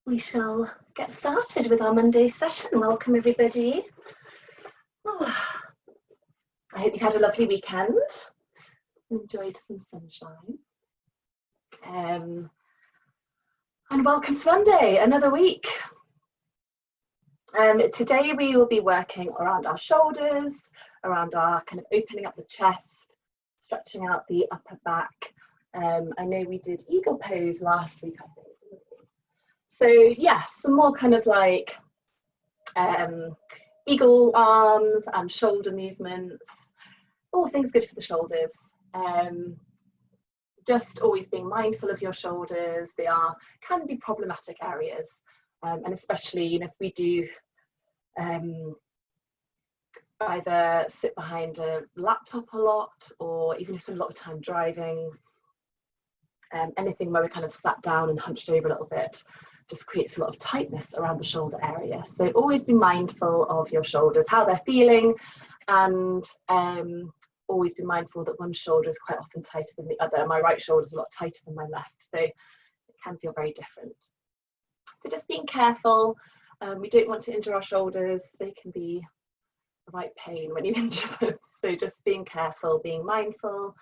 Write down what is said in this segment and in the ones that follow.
we shall get started with our Monday session. Welcome everybody. I hope you had a lovely weekend, enjoyed some sunshine. And welcome to Monday, another week. Today we will be working around our shoulders, around our kind of opening up the chest, stretching out the upper back. I know we did eagle pose last week, I think. So yes, some more kind of like eagle arms and shoulder movements, all things good for the shoulders. Just always being mindful of your shoulders. They can be problematic areas, and especially if we do either sit behind a laptop a lot, or even if we spend a lot of time driving, anything where we're kind of sat down and hunched over a little bit just creates a lot of tightness around the shoulder area. So always be mindful of your shoulders, how they're feeling, and always be mindful that one shoulder is quite often tighter than the other. My right shoulder is a lot tighter than my left, so it can feel very different. So just being careful. We don't want to injure our shoulders. They can be a right pain when you injure them. So just being careful, being mindful,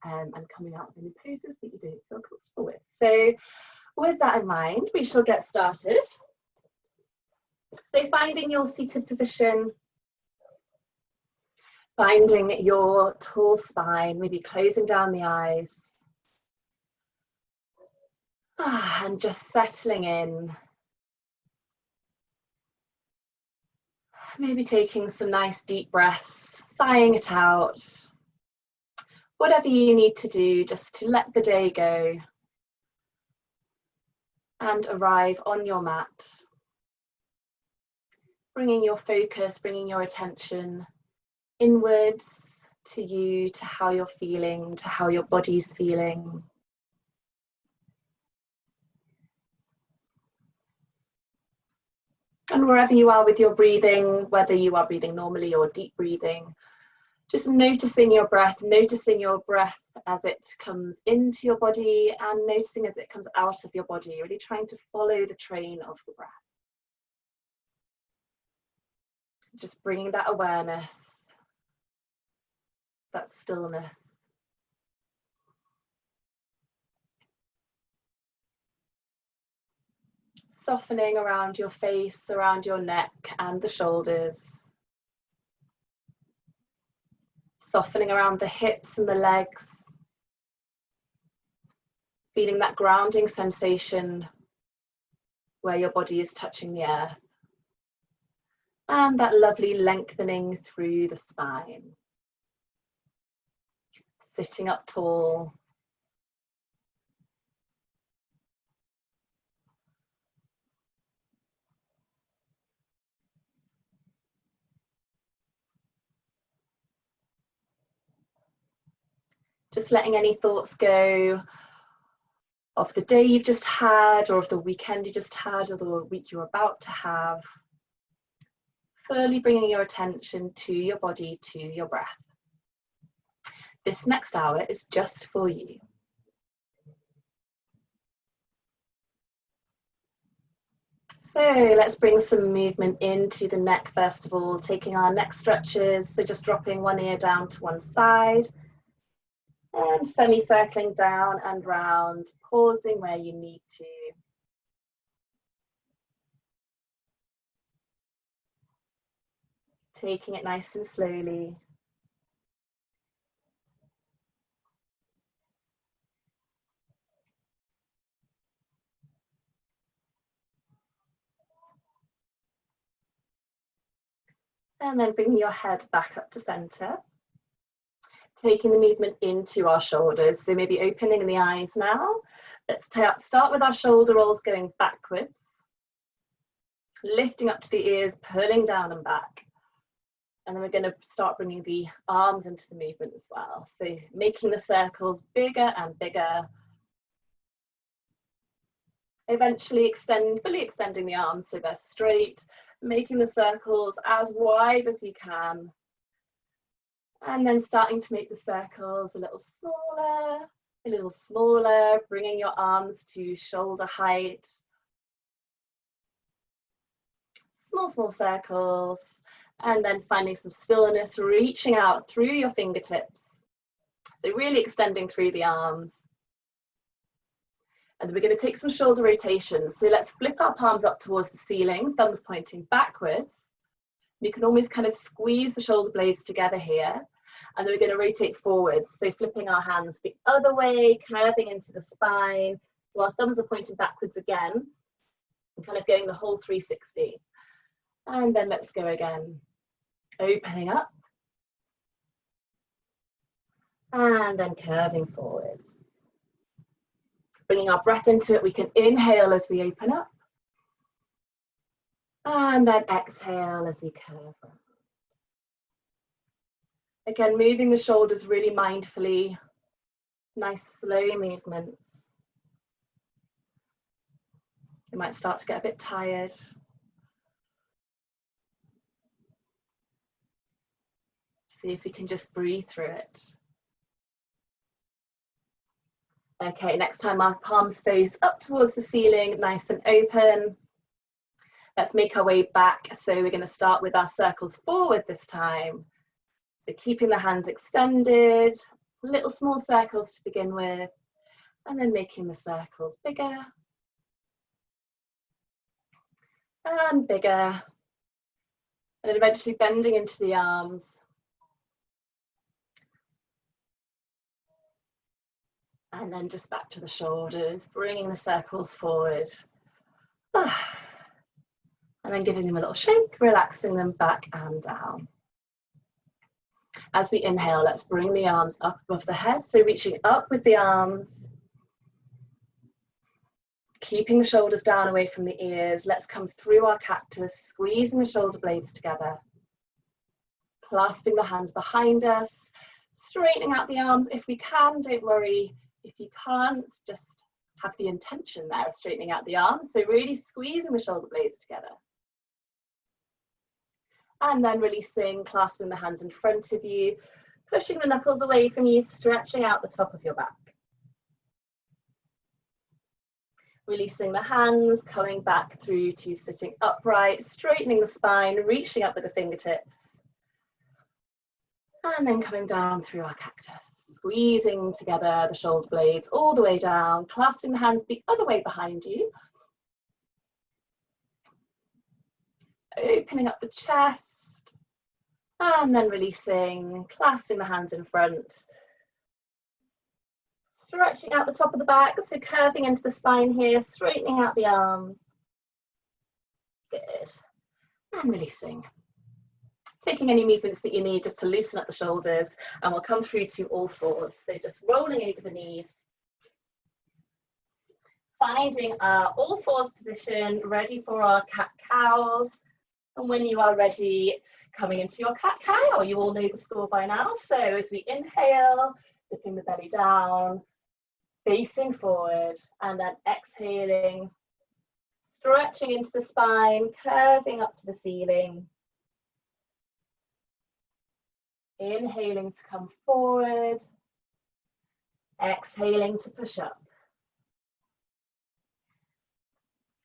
and coming out with any poses that you don't feel comfortable with. So with that in mind, we shall get started. So finding your seated position, finding your tall spine, maybe closing down the eyes, and just settling in. Maybe taking some nice deep breaths, sighing it out. Whatever you need to do just to let the day go and arrive on your mat. Bringing your focus, bringing your attention inwards to you, to how you're feeling, to how your body's feeling. And wherever you are with your breathing, whether you are breathing normally or deep breathing, just noticing your breath as it comes into your body and noticing as it comes out of your body, really trying to follow the train of the breath. Just bringing that awareness, that stillness. Softening around your face, around your neck and the shoulders. Softening around the hips and the legs. Feeling that grounding sensation where your body is touching the earth. And that lovely lengthening through the spine. Sitting up tall. Just letting any thoughts go of the day you've just had, or of the weekend you just had, or the week you're about to have. Fully bringing your attention to your body, to your breath. This next hour is just for you. So let's bring some movement into the neck first of all, taking our neck stretches. So just dropping one ear down to one side. And semi-circling down and round, pausing where you need to. Taking it nice and slowly. And then bringing your head back up to center. Taking the movement into our shoulders, so maybe opening the eyes now. Let's start with our shoulder rolls going backwards, lifting up to the ears, pulling down and back, and then we're going to start bringing the arms into the movement as well, so making the circles bigger and bigger, eventually fully extending the arms so they're straight, making the circles as wide as you can. And then starting to make the circles a little smaller, bringing your arms to shoulder height. small circles, and then finding some stillness, reaching out through your fingertips. So really extending through the arms. And then we're going to take some shoulder rotations. So let's flip our palms up towards the ceiling, thumbs pointing backwards. You can almost kind of squeeze the shoulder blades together here. And then we're going to rotate forwards. So flipping our hands the other way, curving into the spine. So our thumbs are pointing backwards again. And kind of going the whole 360. And then let's go again. Opening up. And then curving forwards. Bringing our breath into it, we can inhale as we open up. And then exhale as we curve around. Again, moving the shoulders really mindfully. Nice slow movements. You might start to get a bit tired. See if we can just breathe through it. Okay, next time our palms face up towards the ceiling, nice and open. Let's make our way back. So we're going to start with our circles forward this time. So keeping the hands extended, little small circles to begin with, and then making the circles bigger and bigger, and then eventually bending into the arms. And then just back to the shoulders, bringing the circles forward. And then giving them a little shake, relaxing them back and down. As we inhale, let's bring the arms up above the head. So reaching up with the arms. Keeping the shoulders down away from the ears. Let's come through our cactus, squeezing the shoulder blades together. Clasping the hands behind us. Straightening out the arms if we can, don't worry. If you can't, just have the intention there of straightening out the arms. So really squeezing the shoulder blades together. And then releasing, clasping the hands in front of you, pushing the knuckles away from you, stretching out the top of your back. Releasing the hands, coming back through to sitting upright, straightening the spine, reaching up with the fingertips. And then coming down through our cactus. Squeezing together the shoulder blades all the way down, clasping the hands the other way behind you. Opening up the chest, and then releasing, clasping the hands in front. Stretching out the top of the back, so curving into the spine here, straightening out the arms. Good. And releasing. Taking any movements that you need just to loosen up the shoulders, and we'll come through to all fours. So just rolling over the knees. Finding our all fours position, ready for our cat-cows. And when you are ready, coming into your cat-cow. You all know the score by now. So as we inhale, dipping the belly down, facing forward, and then exhaling, stretching into the spine, curving up to the ceiling. Inhaling to come forward, exhaling to push up.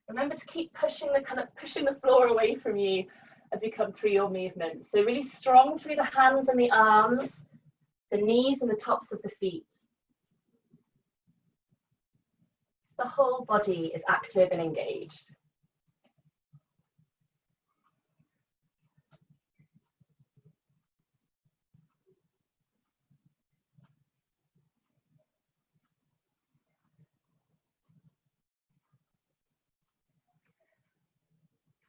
Remember to keep pushing the floor away from you as you come through your movement. So really strong through the hands and the arms, the knees and the tops of the feet. So the whole body is active and engaged.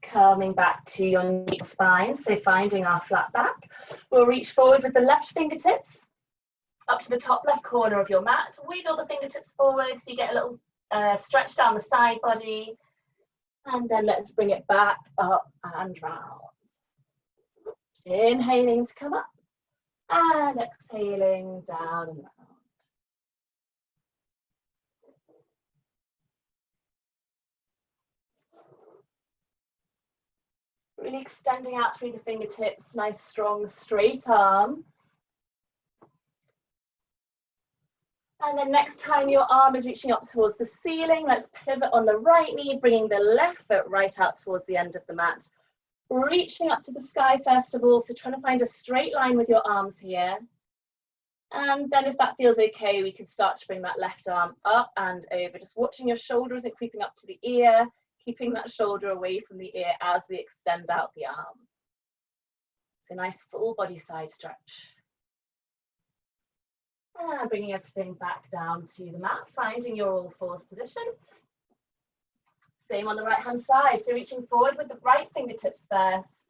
Coming back to your neat spine, so finding our flat back. We'll reach forward with the left fingertips up to the top left corner of your mat. Wiggle the fingertips forward so you get a little stretch down the side body. And then let's bring it back up and round. Inhaling to come up and exhaling down and round. Really extending out through the fingertips, nice strong straight arm. And then next time your arm is reaching up towards the ceiling, let's pivot on the right knee, bringing the left foot right out towards the end of the mat. Reaching up to the sky first of all, so trying to find a straight line with your arms here. And then if that feels okay, we can start to bring that left arm up and over, just watching your shoulder isn't creeping up to the ear, keeping that shoulder away from the ear as we extend out the arm. So nice full body side stretch. And bringing everything back down to the mat, finding your all fours position. Same on the right hand side, so reaching forward with the right fingertips first,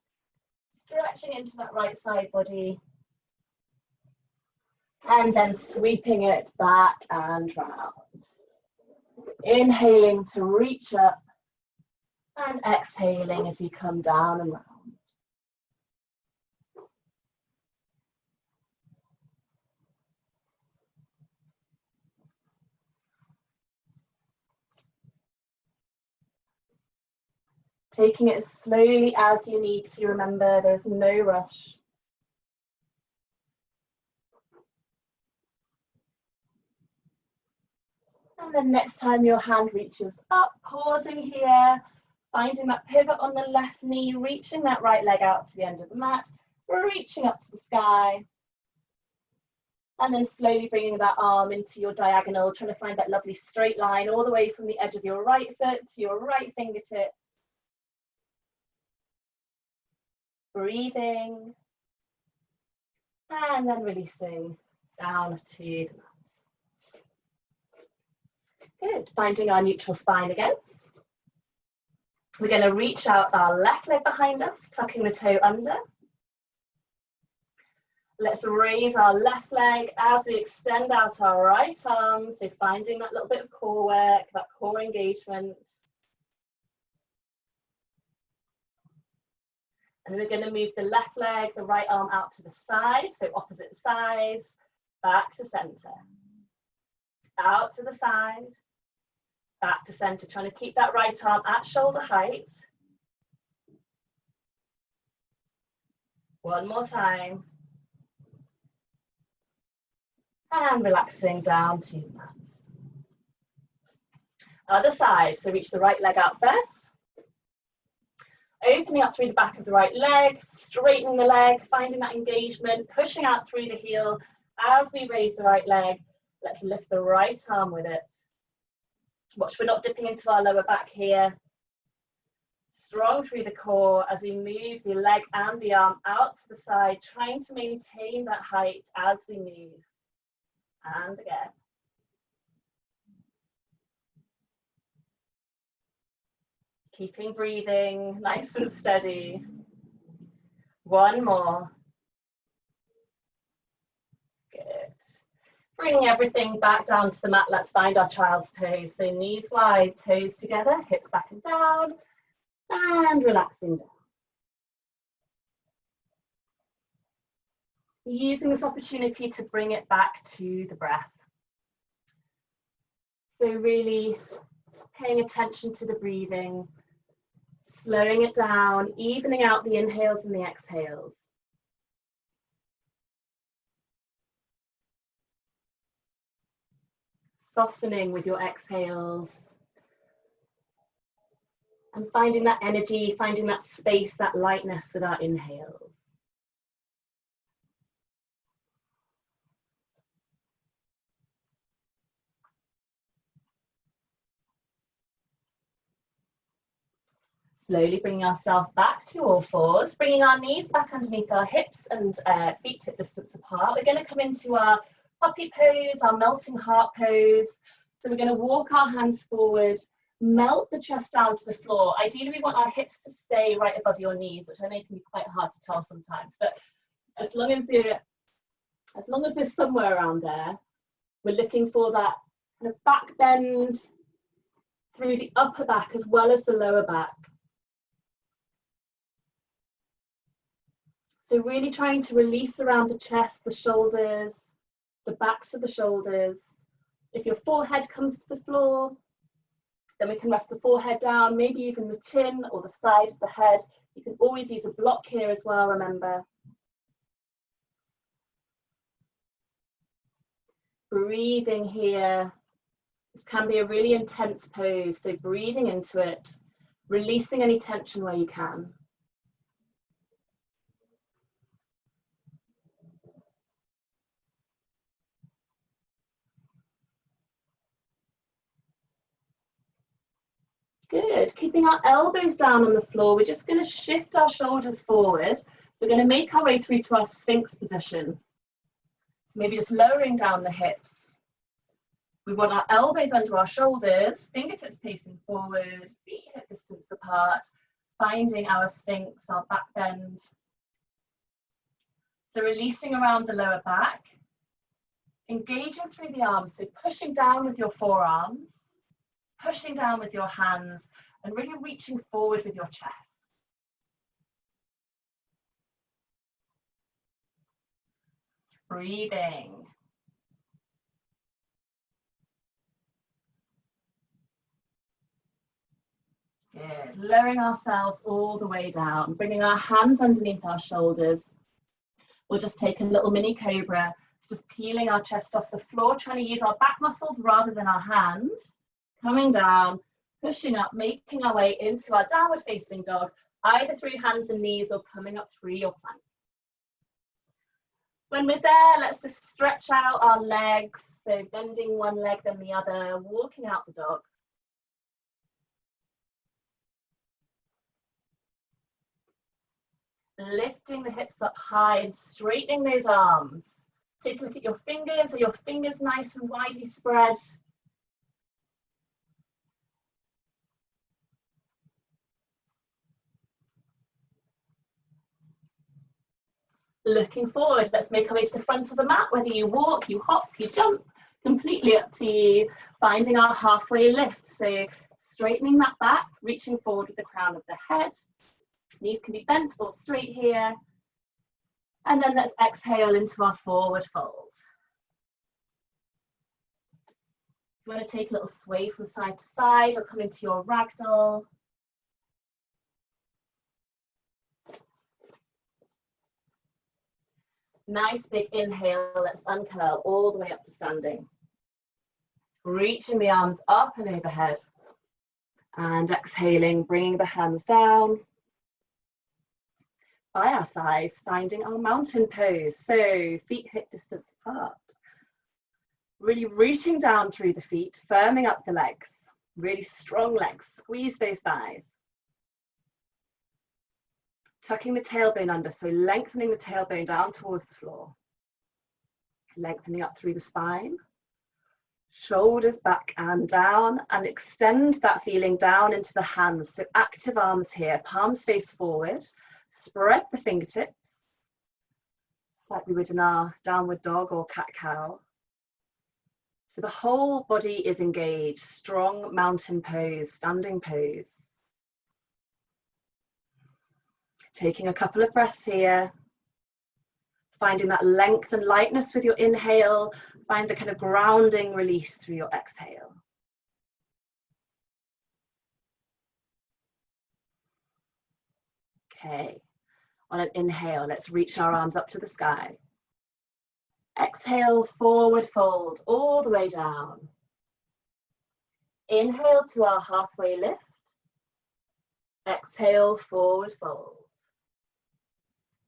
stretching into that right side body, and then sweeping it back and round. Inhaling to reach up and exhaling as you come down and round. Taking it as slowly as you need to. Remember, there's no rush. And then next time your hand reaches up, pausing here, finding that pivot on the left knee, reaching that right leg out to the end of the mat, reaching up to the sky. And then slowly bringing that arm into your diagonal, trying to find that lovely straight line all the way from the edge of your right foot to your right fingertips. Breathing. And then releasing down to the mat. Good, finding our neutral spine again. We're going to reach out our left leg behind us, tucking the toe under. Let's raise our left leg as we extend out our right arm, so finding that little bit of core work, that core engagement. And we're going to move the left leg, the right arm out to the side, so opposite sides, back to center. Out to the side, back to center, trying to keep that right arm at shoulder height. One more time. And relaxing down to the mat. Other side, so reach the right leg out first. Opening up through the back of the right leg, straightening the leg, finding that engagement, pushing out through the heel. As we raise the right leg, let's lift the right arm with it. Watch we're not dipping into our lower back here. Strong through the core as we move the leg and the arm out to the side, trying to maintain that height as we move. And again. Keeping breathing nice and steady. One more. Good. Bringing everything back down to the mat, let's find our child's pose. So knees wide, toes together, hips back and down, and relaxing down. Using this opportunity to bring it back to the breath. So really paying attention to the breathing, slowing it down, evening out the inhales and the exhales. Softening with your exhales. And finding that energy, finding that space, that lightness with our inhales. Slowly bringing ourselves back to all fours, bringing our knees back underneath our hips and feet hip distance apart. We're going to come into our puppy pose, our melting heart pose. So we're going to walk our hands forward, melt the chest down to the floor. Ideally, we want our hips to stay right above your knees, which I know can be quite hard to tell sometimes. But as long as we're somewhere around there, we're looking for that kind of back bend through the upper back as well as the lower back. So really trying to release around the chest, the shoulders, the backs of the shoulders. If your forehead comes to the floor, then we can rest the forehead down, maybe even the chin or the side of the head. You can always use a block here as well, remember. Breathing here. This can be a really intense pose, so breathing into it, releasing any tension where you can. Good. Keeping our elbows down on the floor, we're just going to shift our shoulders forward. So we're going to make our way through to our Sphinx position. So maybe just lowering down the hips. We want our elbows under our shoulders, fingertips facing forward, feet hip distance apart, finding our Sphinx, our back bend. So releasing around the lower back, engaging through the arms, so pushing down with your forearms, pushing down with your hands, and really reaching forward with your chest. Breathing. Good. Lowering ourselves all the way down, bringing our hands underneath our shoulders. We'll just take a little mini cobra. It's just peeling our chest off the floor, trying to use our back muscles rather than our hands. Coming down, pushing up, making our way into our downward facing dog, either through hands and knees or coming up through your plank. When we're there, let's just stretch out our legs. So bending one leg then the other, walking out the dog. Lifting the hips up high and straightening those arms. Take a look at your fingers. Are your fingers nice and widely spread? Looking forward, let's make our way to the front of the mat. Whether you walk, you hop, you jump, completely up to you. Finding our halfway lift. So straightening that back, reaching forward with the crown of the head. Knees can be bent or straight here. And then let's exhale into our forward fold. You want to take a little sway from side to side or come into your ragdoll. Nice big inhale, let's uncurl all the way up to standing. Reaching the arms up and overhead. And exhaling, bringing the hands down. By our sides, finding our mountain pose. So feet hip distance apart. Really rooting down through the feet, firming up the legs. Really strong legs, squeeze those thighs. Tucking the tailbone under, so lengthening the tailbone down towards the floor. Lengthening up through the spine. Shoulders back and down, and extend that feeling down into the hands. So active arms here, palms face forward. Spread the fingertips, just like we would in our downward dog or cat-cow. So the whole body is engaged, strong mountain pose, standing pose. Taking a couple of breaths here, finding that length and lightness with your inhale, find the kind of grounding release through your exhale. Okay, on an inhale, let's reach our arms up to the sky. Exhale, forward fold all the way down. Inhale to our halfway lift. Exhale, forward fold.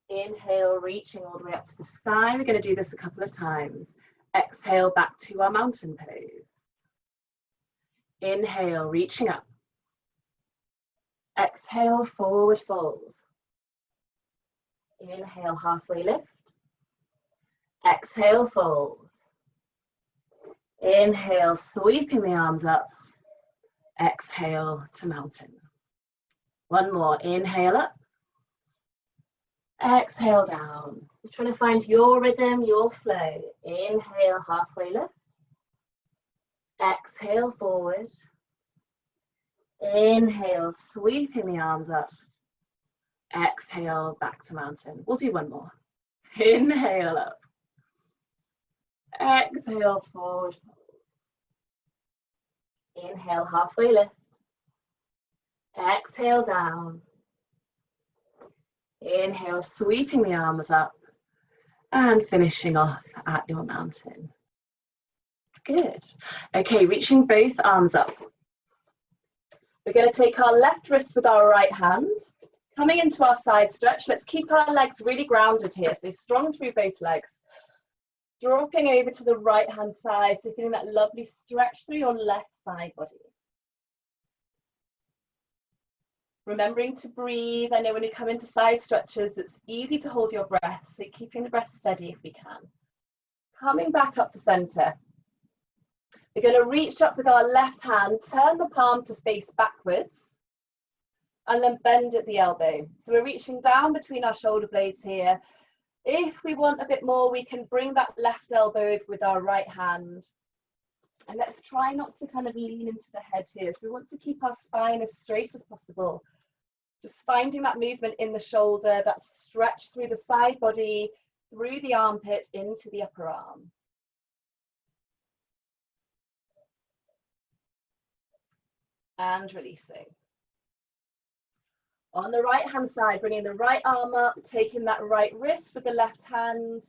Inhale, reaching all the way up to the sky. We're going to do this a couple of times. Exhale, back to our mountain pose. Inhale, reaching up. Exhale, forward fold. Inhale, halfway lift. Exhale, fold. Inhale, sweeping the arms up. Exhale to mountain. One more, inhale up. Exhale down. Just trying to find your rhythm, your flow. Inhale, halfway lift. Exhale, forward. Inhale, sweeping the arms up. Exhale, back to mountain. We'll do one more. Inhale up. Exhale, forward. Inhale, halfway lift. Exhale down. Inhale, sweeping the arms up and finishing off at your mountain. Good. Okay, reaching both arms up. We're going to take our left wrist with our right hand, coming into our side stretch. Let's keep our legs really grounded here, so strong through both legs. Dropping over to the right hand side, so feeling that lovely stretch through your left side body. Remembering to breathe. I know when you come into side stretches, it's easy to hold your breath, so keeping the breath steady if we can. Coming back up to center. We're going to reach up with our left hand, turn the palm to face backwards, and then bend at the elbow. So we're reaching down between our shoulder blades here. If we want a bit more, we can bring that left elbow over with our right hand. And let's try not to kind of lean into the head here. So we want to keep our spine as straight as possible. Just finding that movement in the shoulder, that stretch through the side body, through the armpit, into the upper arm. And releasing. On the right hand side, bringing the right arm up, taking that right wrist with the left hand,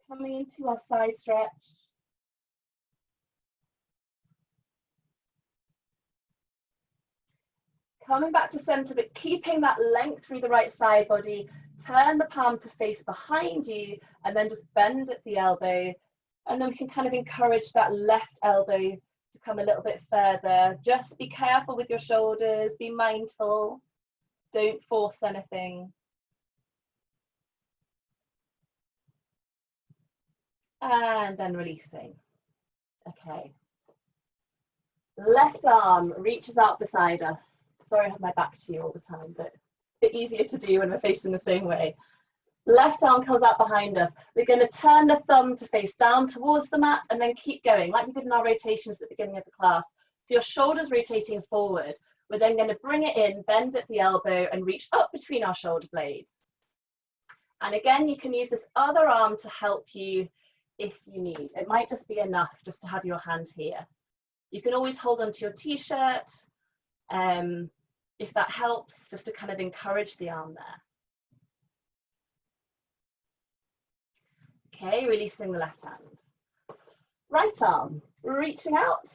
coming into our side stretch. Coming back to center, but keeping that length through the right side body. Turn the palm to face behind you, and then just bend at the elbow. And then we can kind of encourage that left elbow to come a little bit further. Just be careful with your shoulders, be mindful. Don't force anything. And then releasing. Okay. Left arm reaches out beside us. Sorry I have my back to you all the time, but it's a bit easier to do when we're facing the same way. Left arm comes out behind us. We're going to turn the thumb to face down towards the mat and then keep going, like we did in our rotations at the beginning of the class. So your shoulders rotating forward. We're then going to bring it in, bend at the elbow and reach up between our shoulder blades. And again, you can use this other arm to help you if you need. It might just be enough just to have your hand here. You can always hold onto your t-shirt if that helps, just to kind of encourage the arm there. Okay, releasing the left hand. Right arm, reaching out.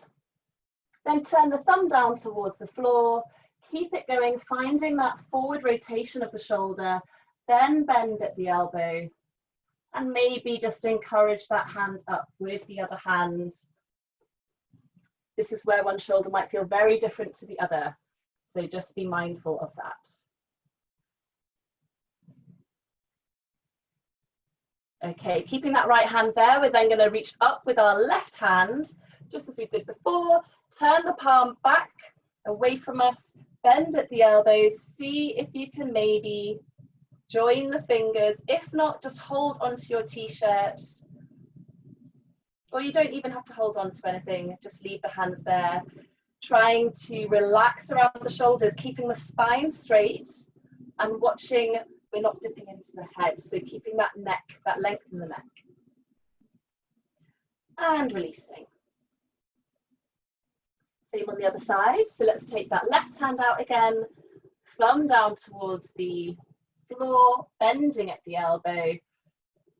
Then turn the thumb down towards the floor. Keep it going, finding that forward rotation of the shoulder. Then bend at the elbow. And maybe just encourage that hand up with the other hand. This is where one shoulder might feel very different to the other. So just be mindful of that. Okay, keeping that right hand there, we're then going to reach up with our left hand, just as we did before. Turn the palm back away from us, bend at the elbows. See if you can maybe join the fingers. If not, just hold onto your t-shirt. Or you don't even have to hold on to anything, just leave the hands there. Trying to relax around the shoulders, keeping the spine straight and watching we're not dipping into the head. So keeping that neck, that length in the neck. And releasing. Same on the other side. So let's take that left hand out again, thumb down towards the floor, bending at the elbow,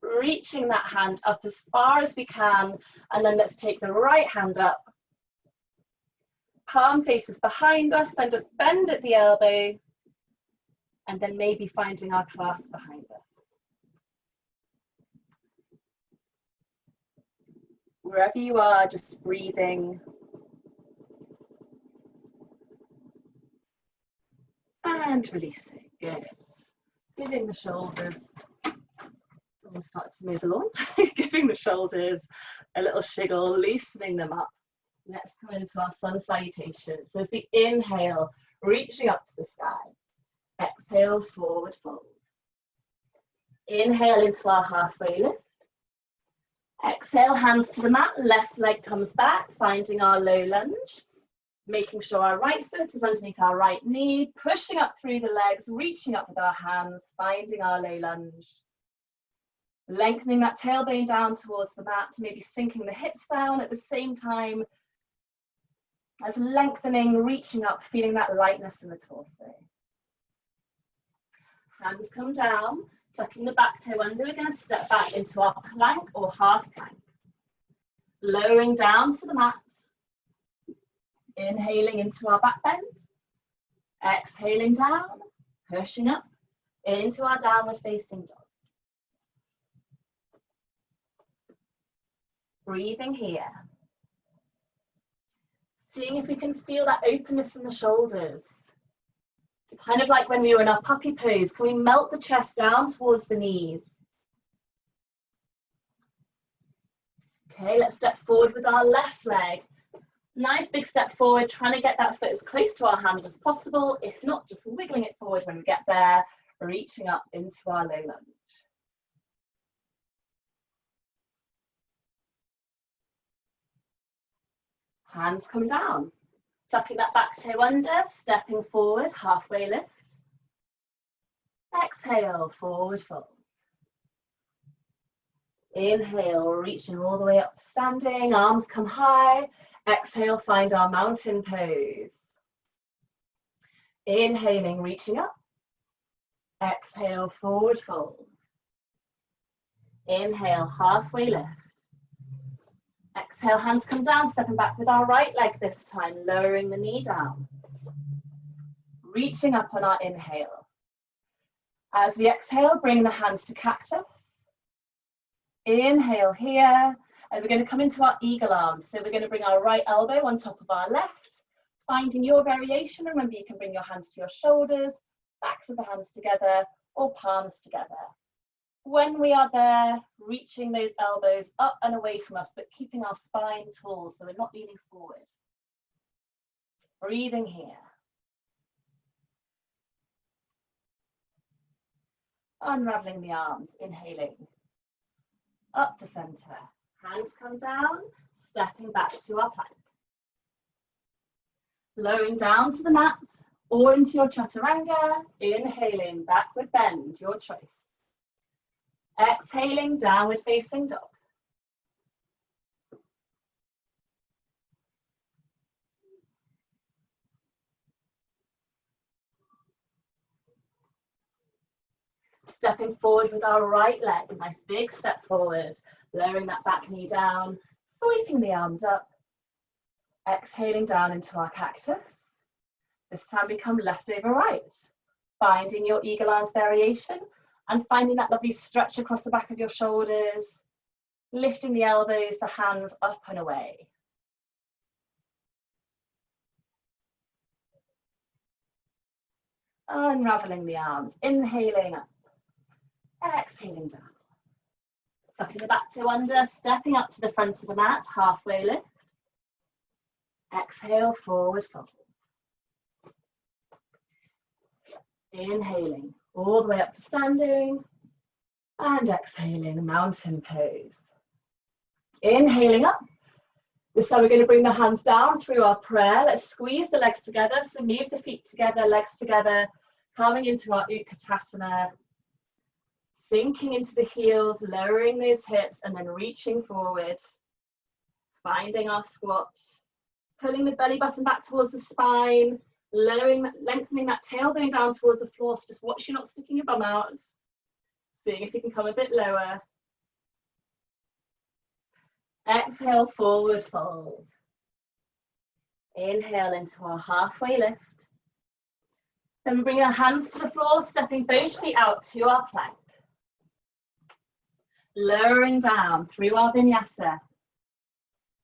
reaching that hand up as far as we can, and then let's take the right hand up. Palm faces behind us, then just bend at the elbow, and then maybe finding our clasp behind us. Wherever you are, just breathing. And releasing, good. Giving the shoulders, we'll start to move along, giving the shoulders a little shiggle, loosening them up. Let's come into our sun salutation. So as we inhale, reaching up to the sky. Exhale, forward fold. Inhale into our halfway lift. Exhale, hands to the mat, left leg comes back, finding our low lunge. Making sure our right foot is underneath our right knee, pushing up through the legs, reaching up with our hands, finding our low lunge. Lengthening that tailbone down towards the mat, maybe sinking the hips down at the same time as lengthening, reaching up, feeling that lightness in the torso. Hands come down, tucking the back toe under. We're going to step back into our plank or half plank. Lowering down to the mat. Inhaling into our back bend. Exhaling down, pushing up into our downward facing dog. Breathing here. Seeing if we can feel that openness in the shoulders. So kind of like when we were in our puppy pose, can we melt the chest down towards the knees? Okay, let's step forward with our left leg. Nice big step forward, trying to get that foot as close to our hands as possible. If not, just wiggling it forward when we get there, reaching up into our low lunge. Hands come down. Tucking that back toe under, stepping forward, halfway lift. Exhale, forward fold. Inhale, reaching all the way up to standing, arms come high. Exhale, find our mountain pose. Inhaling, reaching up. Exhale, forward fold. Inhale, halfway lift. Exhale, hands come down, stepping back with our right leg this time, lowering the knee down. Reaching up on our inhale. As we exhale, bring the hands to cactus. Inhale here, and we're going to come into our eagle arms. So we're going to bring our right elbow on top of our left, finding your variation. Remember, you can bring your hands to your shoulders, backs of the hands together, or palms together. When we are there, reaching those elbows up and away from us, but keeping our spine tall so we're not leaning forward. Breathing here. Unraveling the arms, inhaling. Up to center. Hands come down, stepping back to our plank. Lowering down to the mat or into your chaturanga, inhaling, backward bend, your choice. Exhaling, downward facing dog. Stepping forward with our right leg, nice big step forward, lowering that back knee down, sweeping the arms up. Exhaling down into our cactus. This time we come left over right, finding your eagle arms variation and finding that lovely stretch across the back of your shoulders, lifting the elbows, the hands up and away. Unraveling the arms, inhaling up, exhaling down. Tucking the back toe under, stepping up to the front of the mat, halfway lift. Exhale, forward fold. Inhaling all the way up to standing and exhaling, mountain pose. Inhaling up. This time we're going to bring the hands down through our prayer. Let's squeeze the legs together. So move the feet together, legs together, coming into our Utkatasana, sinking into the heels, lowering those hips and then reaching forward, finding our squat, pulling the belly button back towards the spine, lowering, lengthening that tailbone down towards the floor. So just watch you not sticking your bum out. Seeing if you can come a bit lower. Exhale, forward fold. Inhale into our halfway lift. Then we bring our hands to the floor, stepping both feet out to our plank. Lowering down through our vinyasa.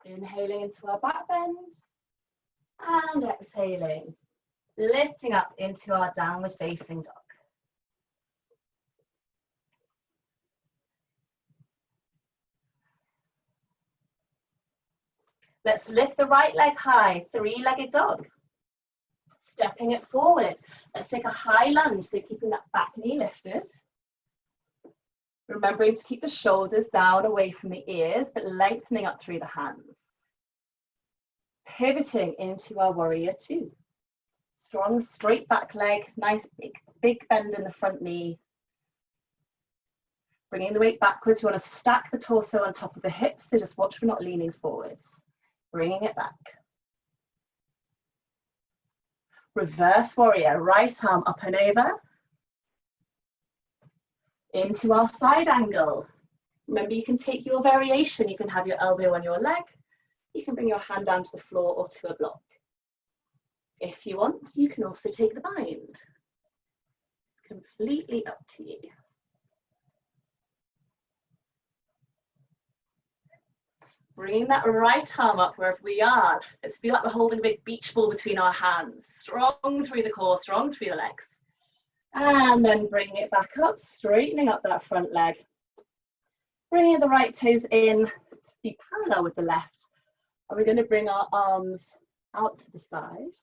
Inhaling into our back bend. And exhaling. Lifting up into our downward facing dog. Let's lift the right leg high, three-legged dog. Stepping it forward. Let's take a high lunge, so keeping that back knee lifted. Remembering to keep the shoulders down away from the ears, but lengthening up through the hands. Pivoting into our warrior two. Strong straight back leg, nice big bend in the front knee. Bringing the weight backwards, you want to stack the torso on top of the hips, so just watch we're not leaning forwards. Bringing it back. Reverse warrior, right arm up and over. Into our side angle. Remember, you can take your variation. You can have your elbow on your leg. You can bring your hand down to the floor or to a block. If you want, you can also take the bind. Completely up to you. Bringing that right arm up wherever we are. Let's feel like we're holding a big beach ball between our hands. Strong through the core, strong through the legs. And then bringing it back up, straightening up that front leg. Bringing the right toes in to be parallel with the left. And we're going to bring our arms out to the side,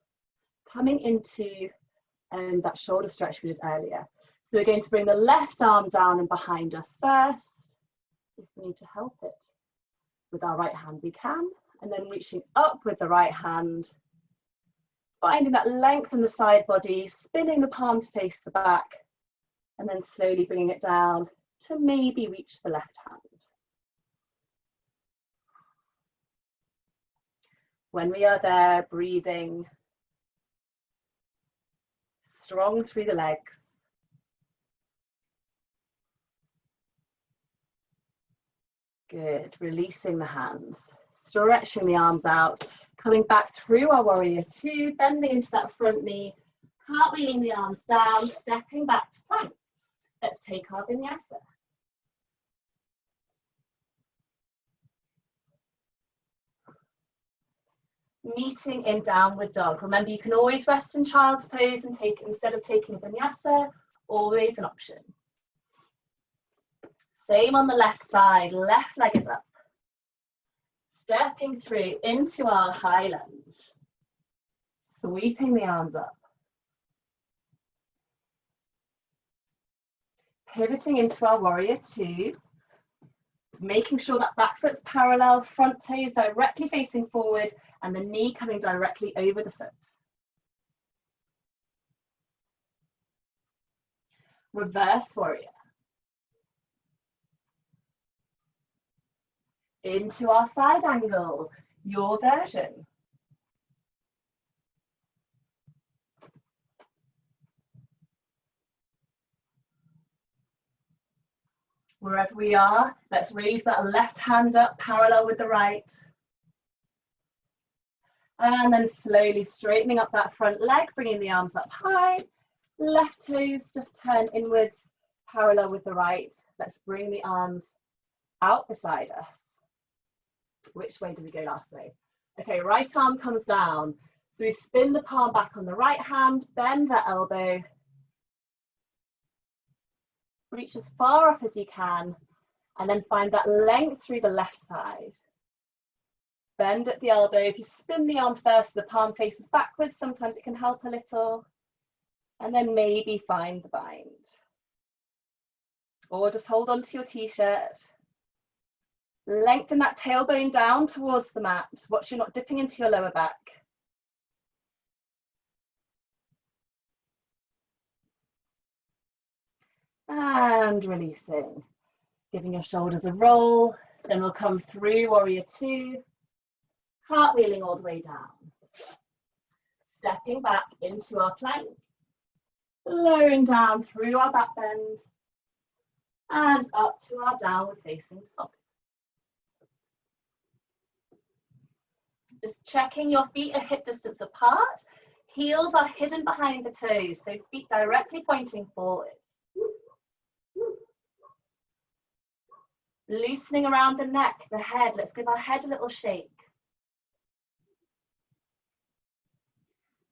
coming into that shoulder stretch we did earlier. So we're going to bring the left arm down and behind us first. If we need to help it with our right hand, we can. And then reaching up with the right hand, finding that length in the side body, spinning the palm to face the back, and then slowly bringing it down to maybe reach the left hand. When we are there, breathing strong through the legs. Good, releasing the hands, stretching the arms out, coming back through our warrior two, bending into that front knee, cartwheeling the arms down, stepping back to plank. Let's take our vinyasa. Meeting in downward dog. Remember, you can always rest in child's pose and take, instead of taking a vinyasa, always an option. Same on the left side, left leg is up. Stepping through into our high lunge. Sweeping the arms up. Pivoting into our warrior two. Making sure that back foot's parallel, front toes directly facing forward, and the knee coming directly over the foot. Reverse warrior. Into our side angle, your version. Wherever we are, let's raise that left hand up parallel with the right. And then slowly straightening up that front leg, bringing the arms up high. Left toes just turn inwards, parallel with the right. Let's bring the arms out beside us. Which way did we go last way? Okay, right arm comes down. So we spin the palm back on the right hand, bend that elbow. Reach as far off as you can, and then find that length through the left side. Bend at the elbow. If you spin the arm first, the palm faces backwards, sometimes it can help a little. And then maybe find the bind. Or just hold on to your t-shirt. Lengthen that tailbone down towards the mat. Watch you're not dipping into your lower back. And releasing. Giving your shoulders a roll. Then we'll come through warrior two. Cartwheeling all the way down. Stepping back into our plank. Lowering down through our back bend. And up to our downward facing dog. Just checking your feet are hip distance apart. Heels are hidden behind the toes, so feet directly pointing forward. Loosening around the neck, the head. Let's give our head a little shake.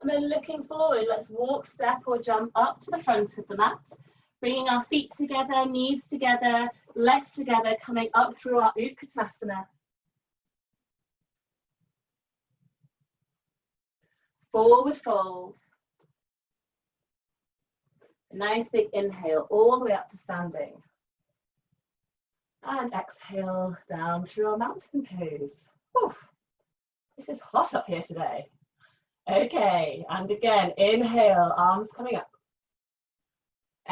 And then looking forward, let's walk, step or jump up to the front of the mat. Bringing our feet together, knees together, legs together, coming up through our Gomukhasana. Forward fold. Nice big inhale all the way up to standing. And exhale down through our mountain pose. Whew. This is hot up here today. Okay, and again, inhale, arms coming up.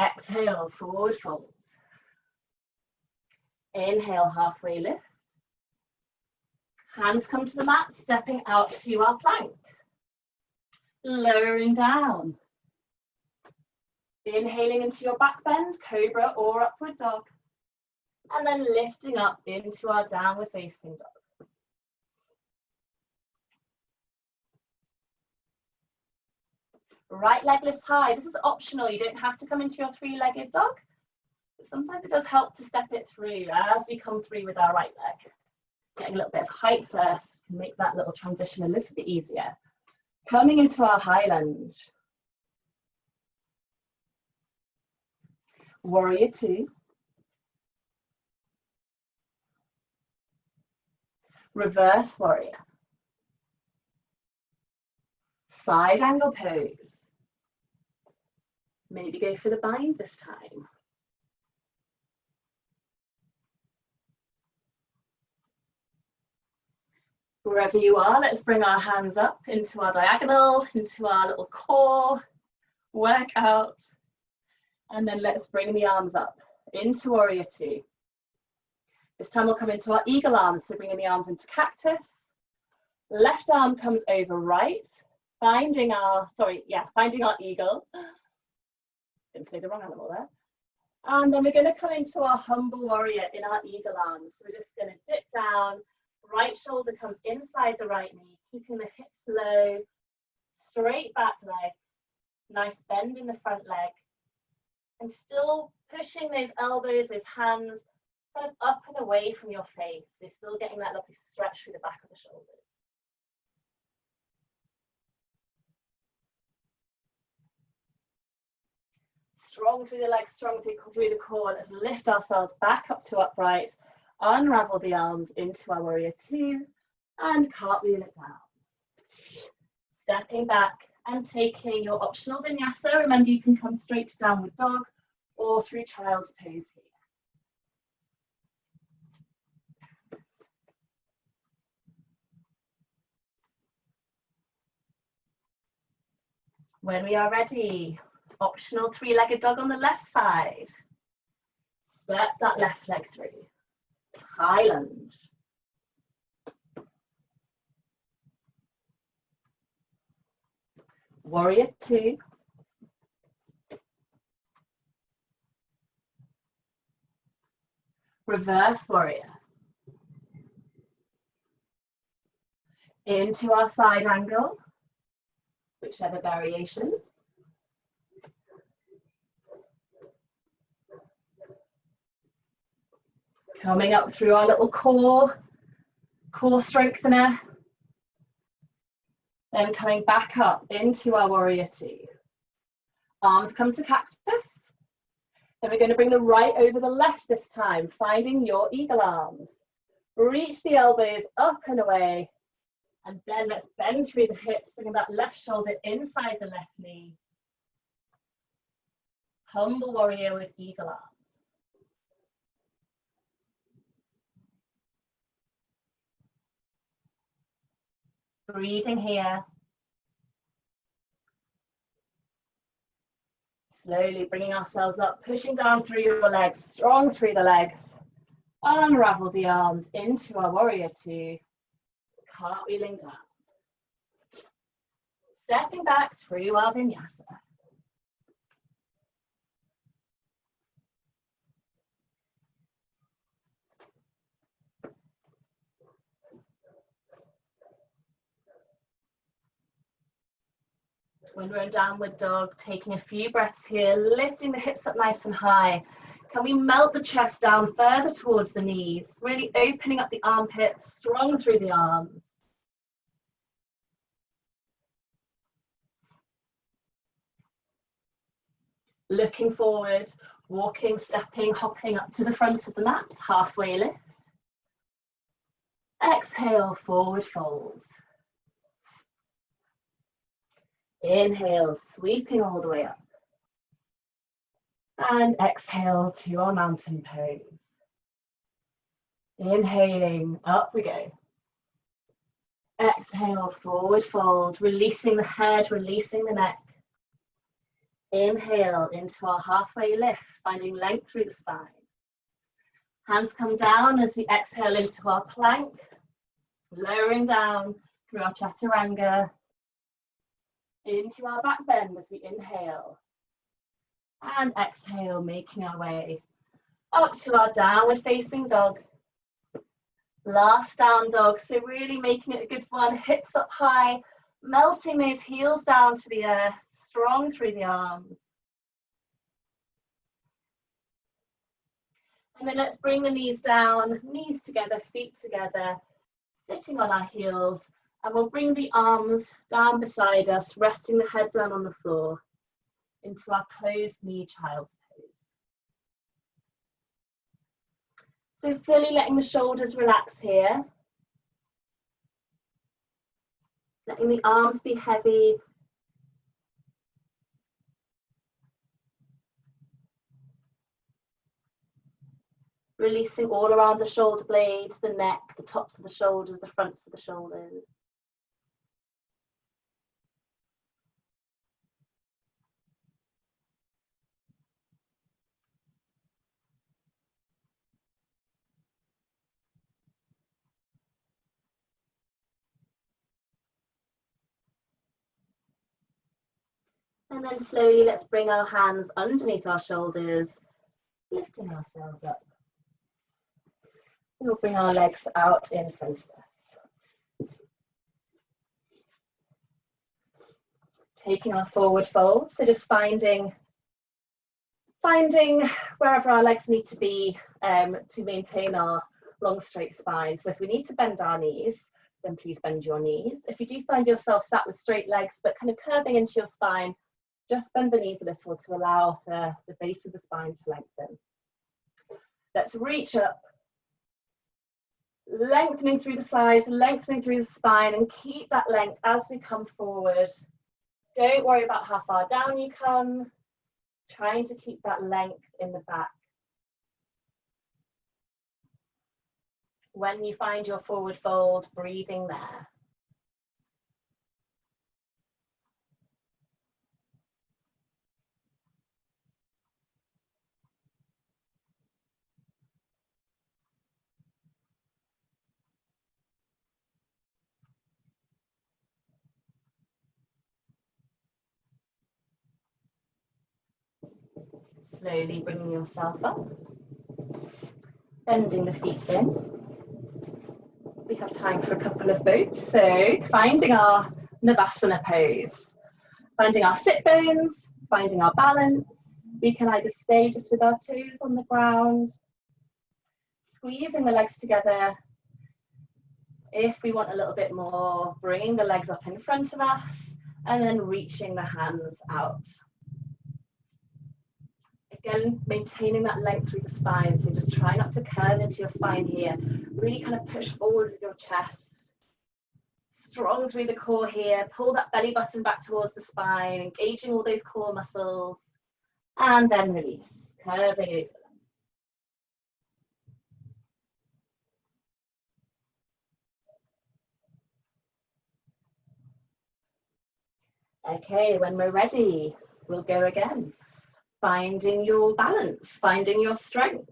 Exhale, forward fold. Inhale, halfway lift. Hands come to the mat, stepping out to our plank. Lowering down. Inhaling into your back bend, cobra or upward dog. And then lifting up into our downward facing dog. Right leg lifts high. This is optional. You don't have to come into your three-legged dog. But sometimes it does help to step it through as we come through with our right leg. getting a little bit of height first, make that little transition a little bit easier. Coming into our high lunge. Warrior two. Reverse warrior. Side angle pose. Maybe go for the bind this time. Wherever you are, let's bring our hands up into our diagonal, into our little core workout. And then let's bring the arms up into warrior two. This time we'll come into our eagle arms, so bringing the arms into cactus. Left arm comes over right, finding our eagle. Didn't say the wrong animal there. And then we're going to come into our humble warrior in our eagle arms. So we're just going to dip down, right shoulder comes inside the right knee, keeping the hips low, straight back leg, nice bend in the front leg, and still pushing those elbows, those hands kind of up and away from your face. So still getting that lovely stretch through the back of the shoulders. Strong through the legs, strong through the core. Let's lift ourselves back up to upright, unravel the arms into our warrior two, and cartwheel it down. Stepping back and taking your optional vinyasa. Remember, you can come straight to downward dog or through child's pose here. When we are ready, optional three-legged dog on the left side. Step that left leg through. High lunge. Warrior two. Reverse warrior. Into our side angle, whichever variation. Coming up through our little core strengthener. Then coming back up into our warrior two. Arms come to cactus. Then we're going to bring the right over the left this time, finding your eagle arms. Reach the elbows up and away. And then let's bend through the hips, bringing that left shoulder inside the left knee. Humble warrior with eagle arms. Breathing here. Slowly bringing ourselves up, pushing down through your legs, strong through the legs. Unravel the arms into our warrior two. Cartwheeling down. Stepping back through our vinyasa. When we're in downward dog, taking a few breaths here, lifting the hips up nice and high. Can we melt the chest down further towards the knees, really opening up the armpits, strong through the arms. Looking forward, walking, stepping, hopping up to the front of the mat, halfway lift. Exhale, forward fold. Inhale, sweeping all the way up. And exhale to our mountain pose. Inhaling, up we go. Exhale, forward fold, releasing the head, releasing the neck. Inhale into our halfway lift, finding length through the spine. Hands come down as we exhale into our plank, lowering down through our chaturanga, into our back bend as we inhale. And exhale, making our way up to our downward facing dog. Last down dog, so really making it a good one, hips up high, melting those heels down to the earth, strong through the arms. And then let's bring the knees down, knees together, feet together, sitting on our heels, and we'll bring the arms down beside us, resting the head down on the floor into our closed knee child's pose. So fully letting the shoulders relax here. Letting the arms be heavy. Releasing all around the shoulder blades, the neck, the tops of the shoulders, the fronts of the shoulders. And then slowly let's bring our hands underneath our shoulders, lifting ourselves up. We'll bring our legs out in front of us. Taking our forward fold, so just finding wherever our legs need to be to maintain our long straight spine. So if we need to bend our knees, then please bend your knees. If you do find yourself sat with straight legs but kind of curving into your spine, just bend the knees a little to allow the base of the spine to lengthen. Let's reach up, lengthening through the sides, lengthening through the spine, and keep that length as we come forward. Don't worry about how far down you come, trying to keep that length in the back. When you find your forward fold, breathing there. Slowly bringing yourself up, bending the feet in. We have time for a couple of boats, so finding our Navasana pose, finding our sit bones, finding our balance. We can either stay just with our toes on the ground, squeezing the legs together. If we want a little bit more, bringing the legs up in front of us and then reaching the hands out. Again, maintaining that length through the spine, so just try not to curve into your spine here. Really kind of push forward with your chest. Strong through the core here. Pull that belly button back towards the spine, engaging all those core muscles. And then release, curving over. Okay, when we're ready, we'll go again. Finding your balance, finding your strength.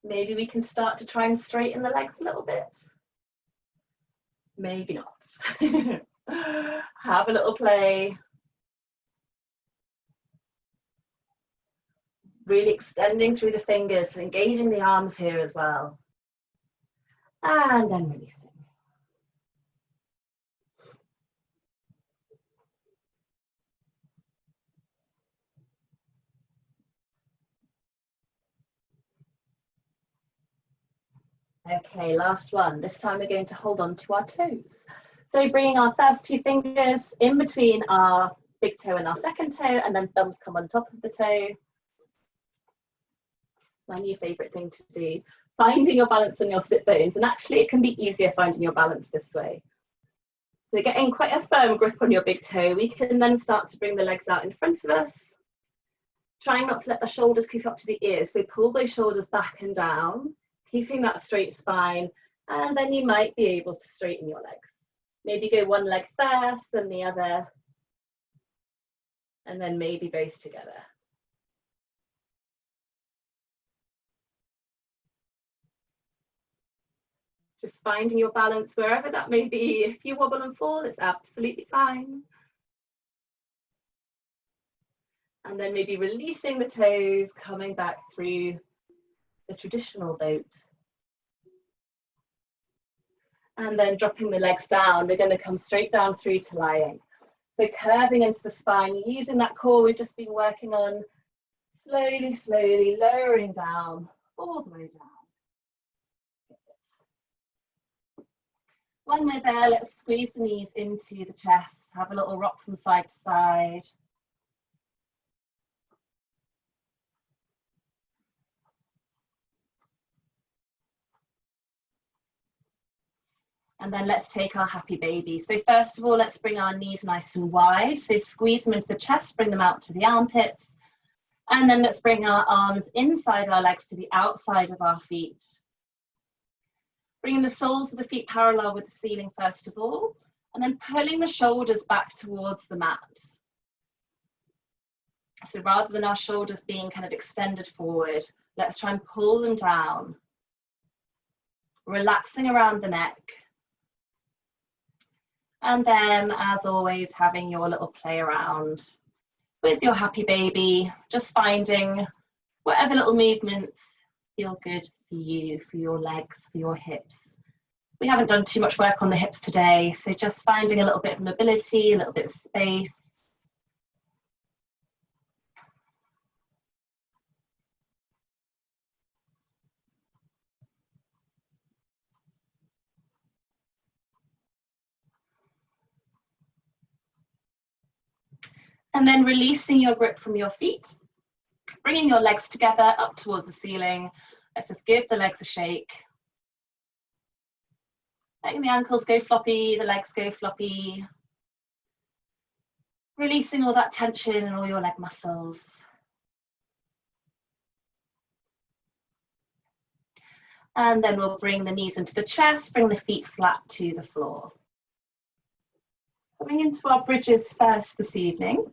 Maybe we can start to try and straighten the legs a little bit. Maybe not. Have a little play. Really extending through the fingers, engaging the arms here as well. And then releasing. Okay, last one. This time we're going to hold on to our toes. So bringing our first two fingers in between our big toe and our second toe, and then thumbs come on top of the toe. My new favorite thing to do. Finding your balance on your sit bones, and actually it can be easier finding your balance this way. So getting quite a firm grip on your big toe, we can then start to bring the legs out in front of us. Trying not to let the shoulders creep up to the ears, so pull those shoulders back and down, keeping that straight spine, and then you might be able to straighten your legs. Maybe go one leg first, then the other, and then maybe both together. Just finding your balance wherever that may be. If you wobble and fall, it's absolutely fine. And then maybe releasing the toes, coming back through the traditional boat. And then dropping the legs down, we're going to come straight down through to lying. So curving into the spine, using that core we've just been working on, slowly, slowly lowering down, all the way down. When we're there, let's squeeze the knees into the chest, have a little rock from side to side. And then let's take our happy baby. So first of all, let's bring our knees nice and wide. So squeeze them into the chest, bring them out to the armpits. And then let's bring our arms inside our legs to the outside of our feet. Bringing the soles of the feet parallel with the ceiling first of all, and then pulling the shoulders back towards the mat. So rather than our shoulders being kind of extended forward, let's try and pull them down. Relaxing around the neck. And then, as always, having your little play around with your happy baby, just finding whatever little movements feel good for you, for your legs, for your hips. We haven't done too much work on the hips today, so just finding a little bit of mobility, a little bit of space. And then releasing your grip from your feet, bringing your legs together up towards the ceiling. Let's just give the legs a shake. Letting the ankles go floppy, the legs go floppy. Releasing all that tension in all your leg muscles. And then we'll bring the knees into the chest, bring the feet flat to the floor. Coming into our bridges first this evening.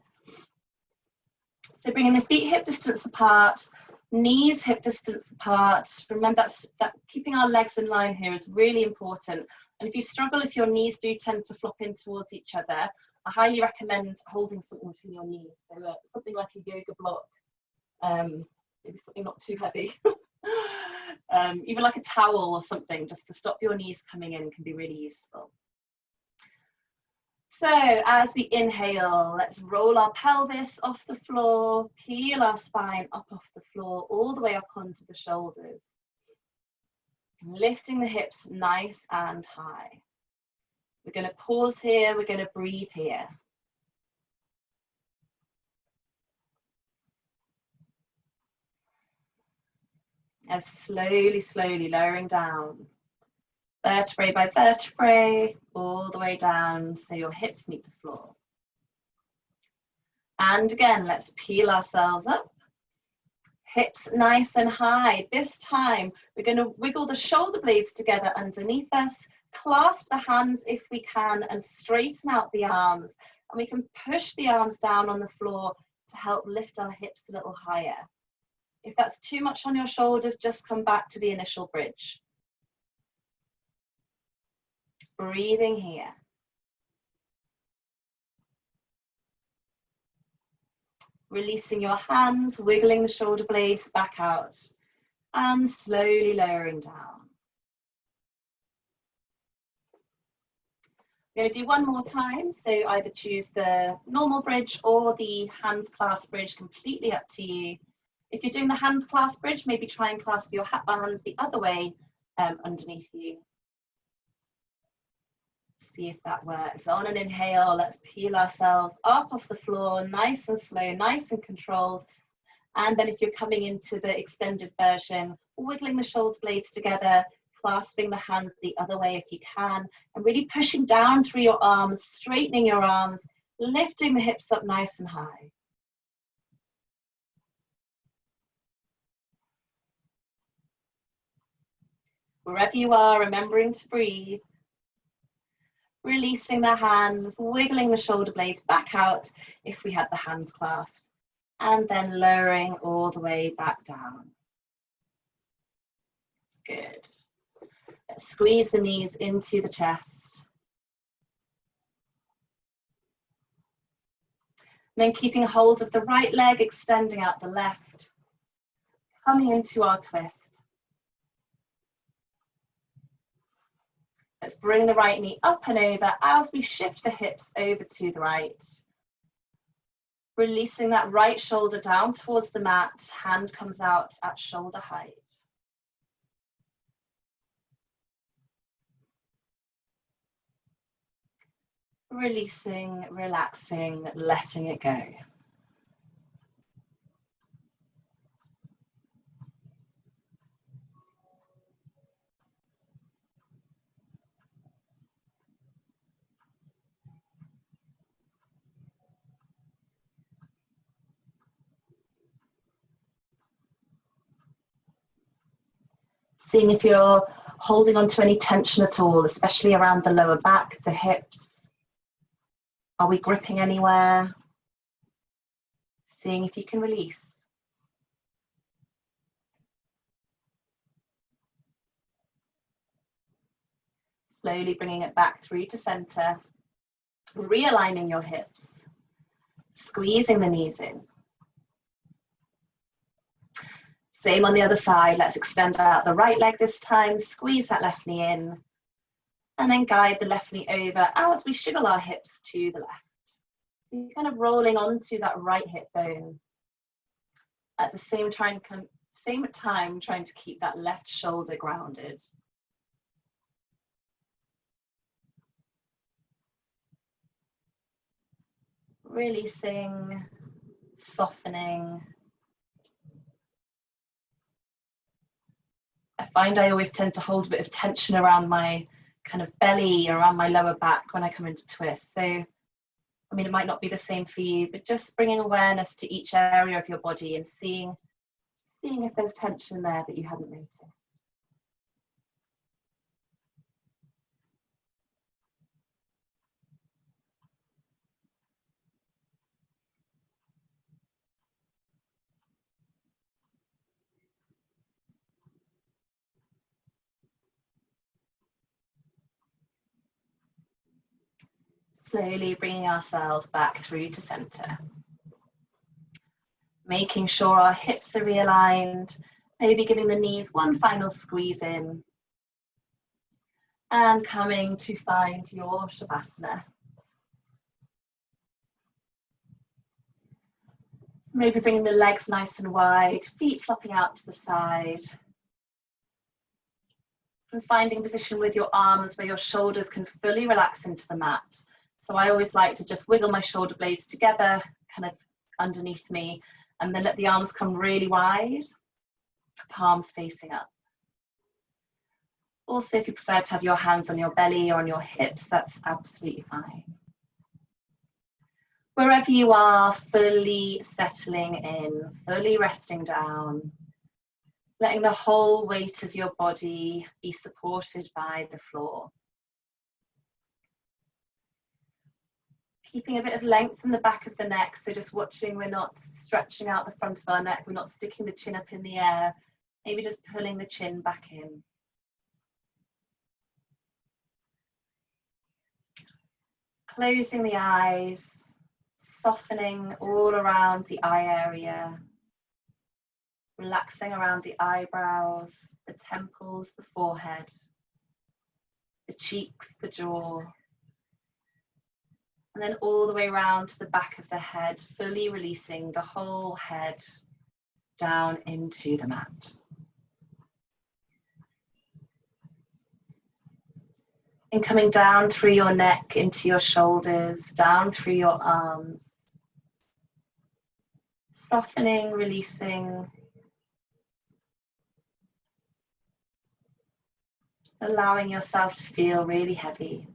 So bringing the feet hip distance apart, knees hip distance apart. Remember that keeping our legs in line here is really important. And if you struggle, if your knees do tend to flop in towards each other, I highly recommend holding something between your knees. So something like a yoga block, maybe something not too heavy. Even like a towel or something, just to stop your knees coming in, can be really useful. So as we inhale, let's roll our pelvis off the floor, peel our spine up off the floor, all the way up onto the shoulders. Lifting the hips nice and high. We're going to pause here, we're going to breathe here. As slowly lowering down. Vertebrae by vertebrae, all the way down so your hips meet the floor. And again, let's peel ourselves up. Hips nice and high. This time, we're going to wiggle the shoulder blades together underneath us, clasp the hands if we can, and straighten out the arms. And we can push the arms down on the floor to help lift our hips a little higher. If that's too much on your shoulders, just come back to the initial bridge. Breathing here. Releasing your hands, wiggling the shoulder blades back out, and slowly lowering down. We're going to do one more time, so either choose the normal bridge or the hands clasp bridge, completely up to you. If you're doing the hands clasp bridge, maybe try and clasp your hands the other way underneath you. See if that works. On an inhale, let's peel ourselves up off the floor, nice and slow, nice and controlled. And then if you're coming into the extended version, wiggling the shoulder blades together, clasping the hands the other way if you can, and really pushing down through your arms, straightening your arms, lifting the hips up nice and high. Wherever you are, remembering to breathe. Releasing the hands, wiggling the shoulder blades back out if we had the hands clasped, and then lowering all the way back down. Good. Let's squeeze the knees into the chest. And then keeping hold of the right leg, extending out the left, coming into our twist. Let's bring the right knee up and over as we shift the hips over to the right. Releasing that right shoulder down towards the mat, hand comes out at shoulder height. Releasing, relaxing, letting it go. Seeing if you're holding on to any tension at all, especially around the lower back, the hips. Are we gripping anywhere? Seeing if you can release. Slowly bringing it back through to center, realigning your hips, squeezing the knees in. Same on the other side, let's extend out the right leg this time, squeeze that left knee in, and then guide the left knee over as we shiggle our hips to the left. So you're kind of rolling onto that right hip bone. At the same time trying to keep that left shoulder grounded. Releasing, softening. I find I always tend to hold a bit of tension around my kind of belly, around my lower back when I come into twist. So, I mean, it might not be the same for you, but just bringing awareness to each area of your body and seeing if there's tension there that you hadn't noticed. Slowly bringing ourselves back through to center. Making sure our hips are realigned, maybe giving the knees one final squeeze in. And coming to find your Shavasana. Maybe bringing the legs nice and wide, feet flopping out to the side. And finding a position with your arms where your shoulders can fully relax into the mat. So I always like to just wiggle my shoulder blades together, kind of underneath me, and then let the arms come really wide, palms facing up. Also, if you prefer to have your hands on your belly or on your hips, that's absolutely fine. Wherever you are, fully settling in, fully resting down, letting the whole weight of your body be supported by the floor. Keeping a bit of length in the back of the neck, so just watching we're not stretching out the front of our neck, we're not sticking the chin up in the air, maybe just pulling the chin back in. Closing the eyes, softening all around the eye area, relaxing around the eyebrows, the temples, the forehead, the cheeks, the jaw, and then all the way around to the back of the head, fully releasing the whole head down into the mat. And coming down through your neck into your shoulders, down through your arms, softening, releasing, allowing yourself to feel really heavy.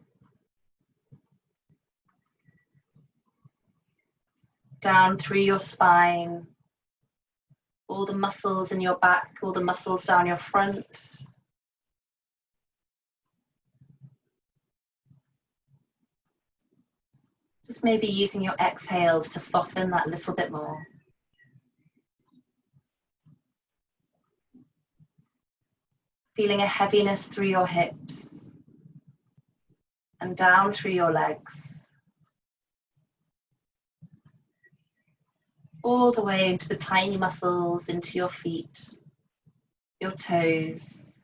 Down through your spine, all the muscles in your back, all the muscles down your front. Just maybe using your exhales to soften that little bit more. Feeling a heaviness through your hips and down through your legs. All the way into the tiny muscles, into your feet, your toes.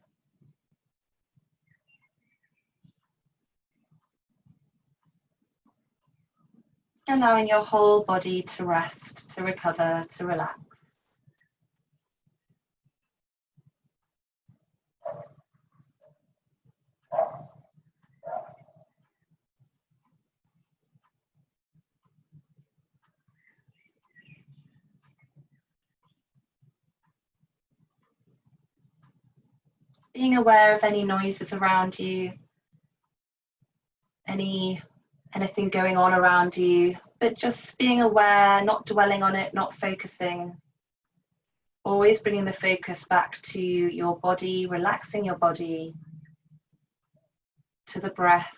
Allowing your whole body to rest, to recover, to relax. Being aware of any noises around you, anything going on around you, but just being aware, not dwelling on it, not focusing. Always bringing the focus back to your body, relaxing your body, to the breath.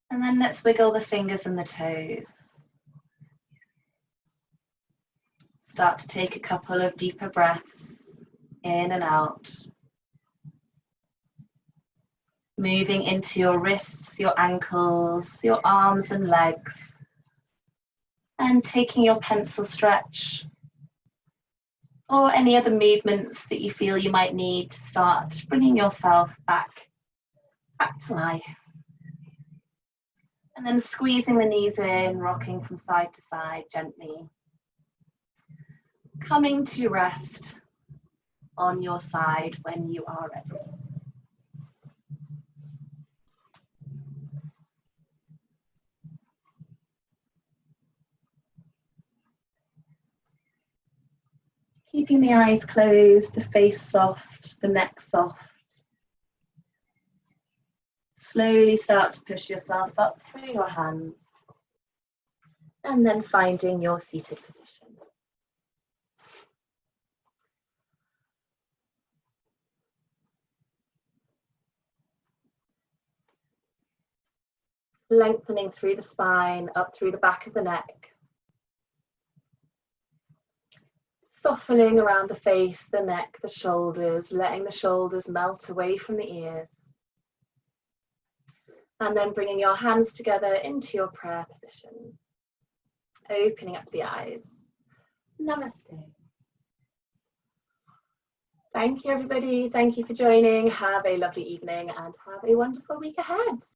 And then let's wiggle the fingers and the toes. Start to take a couple of deeper breaths in and out. Moving into your wrists, your ankles, your arms and legs. And taking your pencil stretch or any other movements that you feel you might need to start bringing yourself back to life. And then squeezing the knees in, rocking from side to side gently. Coming to rest on your side when you are ready. Keeping the eyes closed, the face soft, the neck soft. Slowly start to push yourself up through your hands and then finding your seated position. Lengthening through the spine, up through the back of the neck. Softening around the face, the neck, the shoulders, letting the shoulders melt away from the ears. And then bringing your hands together into your prayer position. Opening up the eyes. Namaste. Thank you, everybody. Thank you for joining. Have a lovely evening and have a wonderful week ahead.